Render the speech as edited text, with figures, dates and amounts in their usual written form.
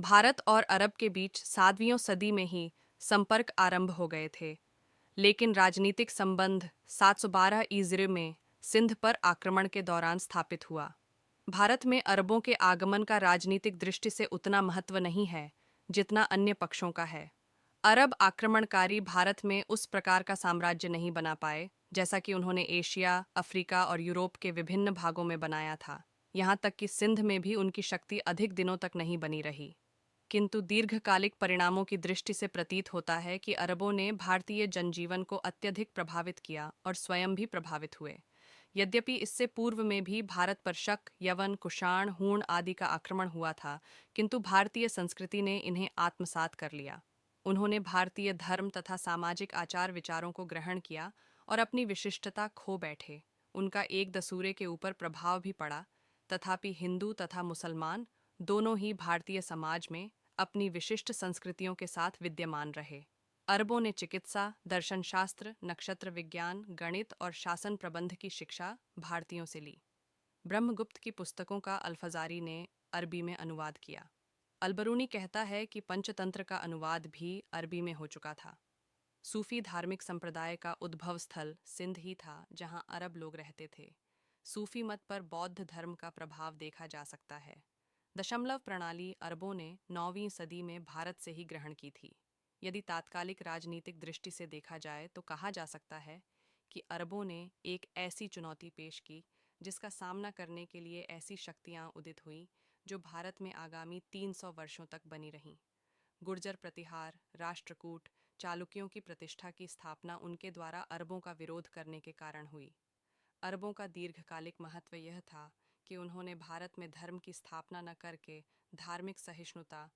भारत और अरब के बीच 7वीं सदी में ही संपर्क आरंभ हो गए थे, लेकिन राजनीतिक संबंध 712 ईजरे में सिंध पर आक्रमण के दौरान स्थापित हुआ। भारत में अरबों के आगमन का राजनीतिक दृष्टि से उतना महत्व नहीं है जितना अन्य पक्षों का है। अरब आक्रमणकारी भारत में उस प्रकार का साम्राज्य नहीं बना पाए जैसा कि उन्होंने एशिया, अफ्रीका और यूरोप के विभिन्न भागों में बनाया था। यहाँ तक कि सिंध में भी उनकी शक्ति अधिक दिनों तक नहीं बनी रही। किंतु दीर्घकालिक परिणामों की दृष्टि से प्रतीत होता है कि अरबों ने भारतीय जनजीवन को अत्यधिक प्रभावित किया और स्वयं भी प्रभावित हुए। यद्यपि इससे पूर्व में भी भारत पर शक, यवन, कुषाण, हूण आदि का आक्रमण हुआ था, किंतु भारतीय संस्कृति ने इन्हें आत्मसात कर लिया। उन्होंने भारतीय धर्म तथा सामाजिक आचार विचारों को ग्रहण किया और अपनी विशिष्टता खो बैठे। उनका एक दसूरे के ऊपर प्रभाव भी पड़ा, तथापि हिंदू तथा मुसलमान दोनों ही भारतीय समाज में अपनी विशिष्ट संस्कृतियों के साथ विद्यमान रहे। अरबों ने चिकित्सा, दर्शनशास्त्र, नक्षत्र विज्ञान, गणित और शासन प्रबंध की शिक्षा भारतीयों से ली। ब्रह्मगुप्त की पुस्तकों का अल्फजारी ने अरबी में अनुवाद किया। अलबरूनी कहता है कि पंचतंत्र का अनुवाद भी अरबी में हो चुका था। सूफी धार्मिक संप्रदाय का उद्भव स्थल सिंध ही था, जहां अरब लोग रहते थे। सूफी मत पर बौद्ध धर्म का प्रभाव देखा जा सकता है। दशमलव प्रणाली अरबों ने 9वीं सदी में भारत से ही ग्रहण की थी। यदि तात्कालिक राजनीतिक दृष्टि से देखा जाए तो कहा जा सकता है कि अरबों ने एक ऐसी चुनौती पेश की जिसका सामना करने के लिए ऐसी शक्तियां उदित हुईं जो भारत में आगामी 300 वर्षों तक बनी रहीं। गुर्जर प्रतिहार, राष्ट्रकूट, चालुक्यों की प्रतिष्ठा की स्थापना उनके द्वारा अरबों का विरोध करने के कारण हुई। अरबों का दीर्घकालिक महत्व यह था कि उन्होंने भारत में धर्म की स्थापना न करके धार्मिक सहिष्णुता,